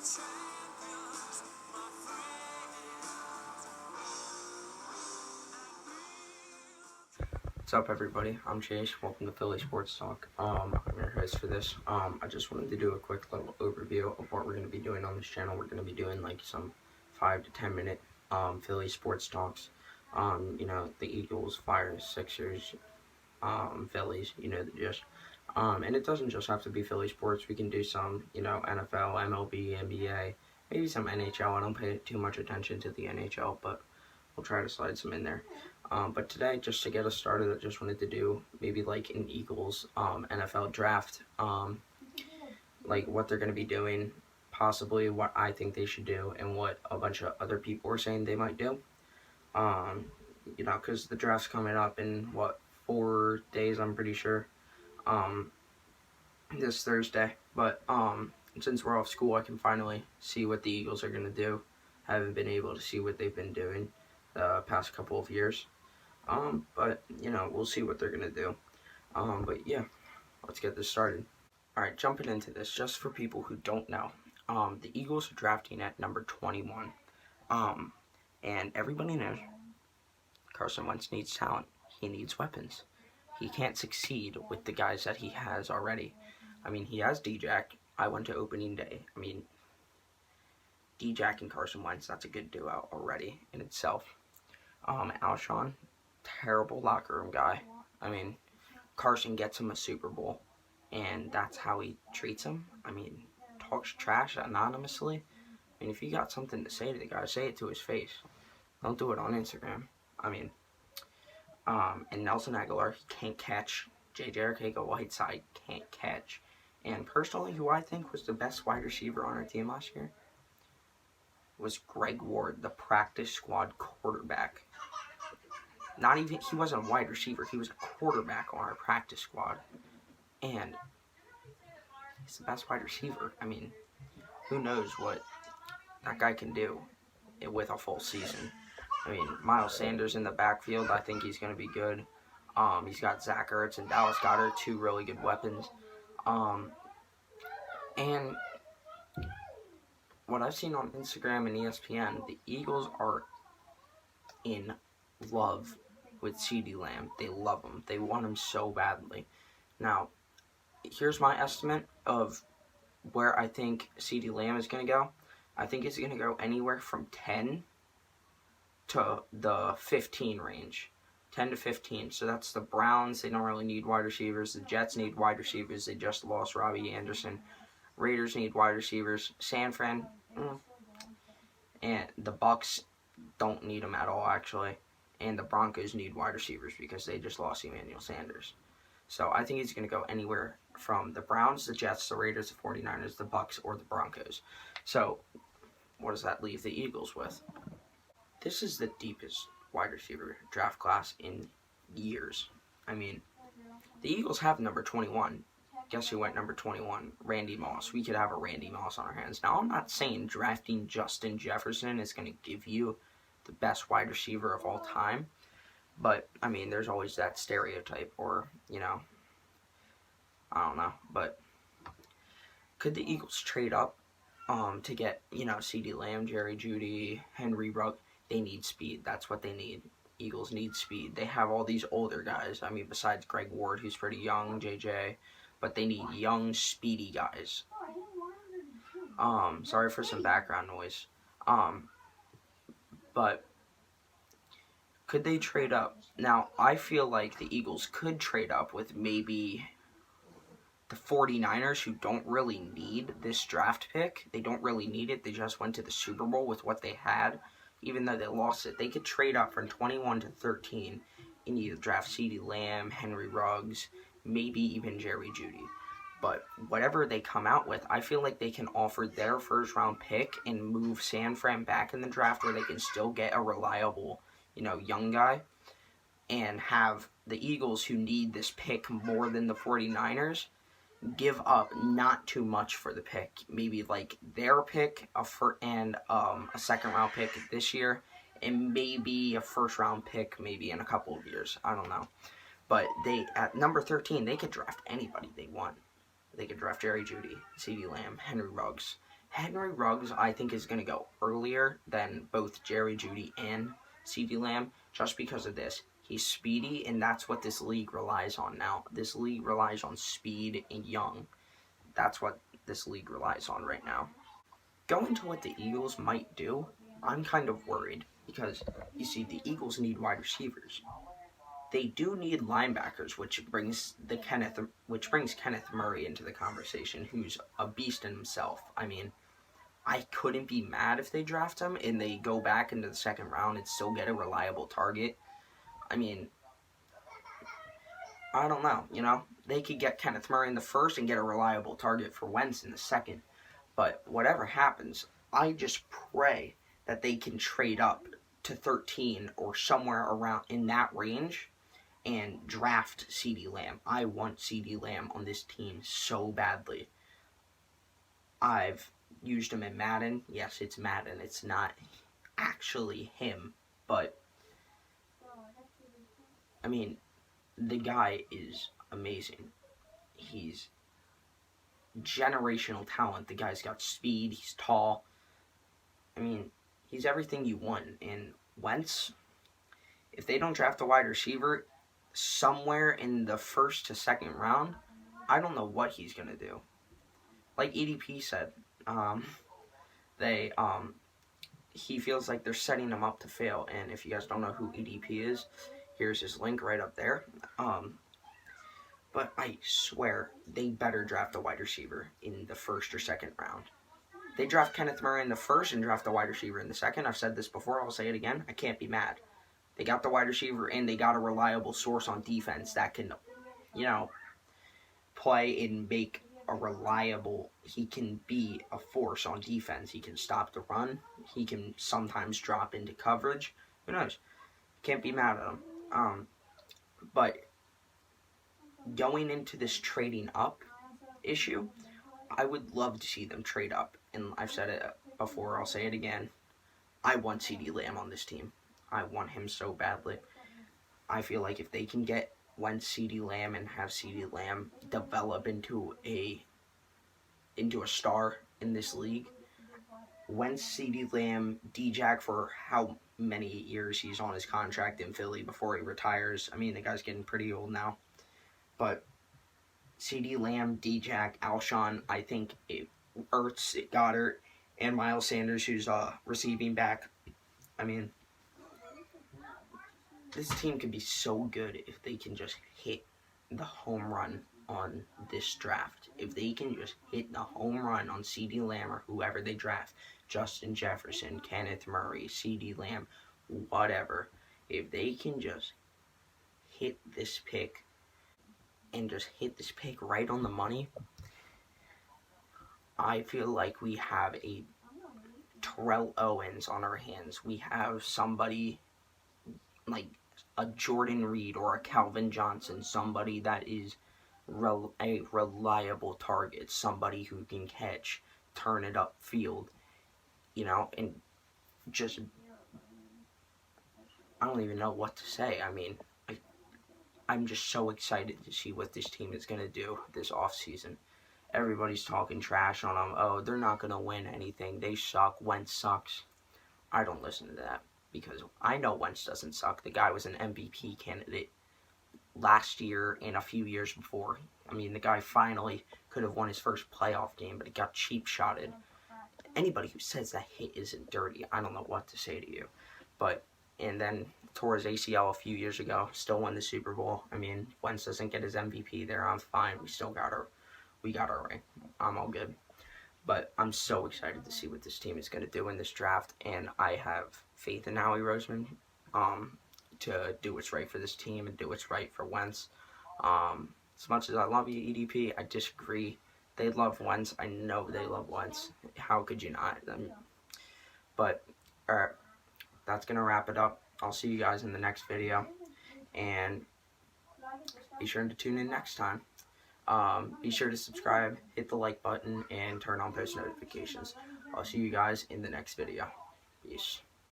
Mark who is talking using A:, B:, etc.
A: What's up, everybody? I'm Chase. Welcome to Philly Sports Talk. I'm your host for this. I just wanted to do a quick little overview of what we're going to be doing on this channel. We're going to be doing like some 5 to 10 minute Philly sports talks. The Eagles, Flyers, Sixers, Phillies. And it doesn't just have to be Philly sports. We can do some, NFL, MLB, NBA, maybe some NHL. I don't pay too much attention to the NHL, but we'll try to slide some in there. But today, just to get us started, I just wanted to do maybe like an Eagles NFL draft, like what they're going to be doing, possibly what I think they should do, and what a bunch of other people are saying they might do. Because the draft's coming up in 4 days, I'm pretty sure, this Thursday. But since we're off school, I can finally see what the Eagles are going to do. I haven't been able to see what they've been doing the past couple of years. But we'll see what they're gonna do. But yeah, let's get this started. Alright, jumping into this, just for people who don't know, the Eagles are drafting at number 21. And everybody knows Carson Wentz needs talent. He needs weapons. He can't succeed with the guys that he has already. I mean, he has D-Jack. I went to opening day. I mean, D-Jack and Carson Wentz, that's a good duo already in itself. Alshon, terrible locker room guy. I mean, Carson gets him a Super Bowl, and that's how he treats him. I mean, talks trash anonymously. I mean, if you got something to say to the guy, say it to his face. Don't do it on Instagram. I mean, and Nelson Agholor, he can't catch. J.J. Arcega-Whiteside can't catch. And personally, who I think was the best wide receiver on our team last year was Greg Ward, the practice squad quarterback. He wasn't a wide receiver, he was a quarterback on our practice squad. And he's the best wide receiver. I mean, who knows what that guy can do with a full season. I mean, Miles Sanders in the backfield, I think he's going to be good. He's got Zach Ertz and Dallas Goedert, 2 really good weapons. And what I've seen on Instagram and ESPN, the Eagles are in love with CeeDee Lamb. They love him. They want him so badly. Now, here's my estimate of where I think CeeDee Lamb is going to go. I think it's going to go anywhere from 10 to the 15 range. 10 to 15. So that's the Browns. They don't really need wide receivers. The Jets need wide receivers. They just lost Robbie Anderson. Raiders need wide receivers. San Fran, and the Bucks don't need them at all, actually. And the Broncos need wide receivers because they just lost Emmanuel Sanders. So I think he's going to go anywhere from the Browns, the Jets, the Raiders, the 49ers, the Bucks, or the Broncos. So what does that leave the Eagles with? This is the deepest wide receiver draft class in years. I mean, the Eagles have number 21. Guess who went number 21? Randy Moss. We could have a Randy Moss on our hands. Now, I'm not saying drafting Justin Jefferson is going to give you the best wide receiver of all time. But, I mean, there's always that stereotype or, I don't know. But could the Eagles trade up to get, CeeDee Lamb, Jerry Jeudy, Henry Ruggs? They need speed. That's what they need. Eagles need speed. They have all these older guys. I mean, besides Greg Ward, who's pretty young, JJ. But they need young, speedy guys. Sorry for some background noise. But could they trade up? Now, I feel like the Eagles could trade up with maybe the 49ers, who don't really need this draft pick. They don't really need it. They just went to the Super Bowl with what they had. Even though they lost it, they could trade up from 21 to 13 and either draft CeeDee Lamb, Henry Ruggs, maybe even Jerry Jeudy. But whatever they come out with, I feel like they can offer their first-round pick and move San Fran back in the draft where they can still get a reliable, young guy, and have the Eagles, who need this pick more than the 49ers, give up not too much for the pick. Maybe like their pick, a second-round pick this year, and maybe a first-round pick maybe in a couple of years. I don't know. But at number 13, they could draft anybody they want. They could draft Jerry Jeudy, CeeDee Lamb, Henry Ruggs, Henry Ruggs, I think, is going to go earlier than both Jerry Jeudy and CeeDee Lamb just because of this. He's speedy, and that's what this league relies on now. This league relies on speed and young. That's what this league relies on right now. Going to what the Eagles might do, I'm kind of worried because, you see, the Eagles need wide receivers. They do need linebackers, which brings Kenneth Murray into the conversation, who's a beast in himself. I mean, I couldn't be mad if they draft him and they go back into the second round and still get a reliable target. I mean, I don't know, They could get Kenneth Murray in the first and get a reliable target for Wentz in the second. But whatever happens, I just pray that they can trade up to 13 or somewhere around in that range and draft CeeDee Lamb. I want CeeDee Lamb on this team so badly. I've used him in Madden. Yes, it's Madden. It's not actually him. But, I mean, the guy is amazing. He's generational talent. The guy's got speed. He's tall. I mean, he's everything you want. And Wentz, if they don't draft a wide receiver somewhere in the first to second round, I don't know what he's going to do. Like EDP said, he feels like they're setting him up to fail. And if you guys don't know who EDP is, here's his link right up there. But I swear, they better draft a wide receiver in the first or second round. They draft Kenneth Murray in the first and draft a wide receiver in the second. I've said this before, I'll say it again. I can't be mad. They got the wide receiver and they got a reliable source on defense that can, play and make a reliable, he can be a force on defense. He can stop the run. He can sometimes drop into coverage. Who knows? Can't be mad at him. But going into this trading up issue, I would love to see them trade up. And I've said it before, I'll say it again. I want CeeDee Lamb on this team. I want him so badly. I feel like if they can get CeeDee Lamb and have CeeDee Lamb develop into a star in this league, CeeDee Lamb, D-Jack for how many years he's on his contract in Philly before he retires. I mean, the guy's getting pretty old now. But CeeDee Lamb, D-Jack, Alshon, I think Ertz, Goddard, and Miles Sanders, who's receiving back. I mean, this team could be so good if they can just hit the home run on this draft. If they can just hit the home run on CeeDee Lamb or whoever they draft, Justin Jefferson, Kenneth Murray, CeeDee Lamb, whatever. If they can just hit this pick and just hit this pick right on the money, I feel like we have a Terrell Owens on our hands. We have somebody like a Jordan Reed or a Calvin Johnson, somebody that is a reliable target, somebody who can catch, turn it upfield, and just, I don't even know what to say. I mean, I'm just so excited to see what this team is going to do this offseason. Everybody's talking trash on them. Oh, they're not going to win anything. They suck. Wentz sucks. I don't listen to that because I know Wentz doesn't suck. The guy was an MVP candidate last year and a few years before. I mean, the guy finally could have won his first playoff game, but he got cheap-shotted. Anybody who says that hit isn't dirty, I don't know what to say to you. And then tore his ACL a few years ago, still won the Super Bowl. I mean, Wentz doesn't get his MVP there, I'm fine. We got our ring. I'm all good. But I'm so excited to see what this team is going to do in this draft, and I have faith in Howie Roseman to do what's right for this team and do what's right for Wentz. As much as I love you, EDP, I disagree. They love Wentz. I know they love Wentz. How could you not? But, alright, that's going to wrap it up. I'll see you guys in the next video, and be sure to tune in next time. Be sure to subscribe, hit the like button, and turn on post notifications. I'll see you guys in the next video. Peace.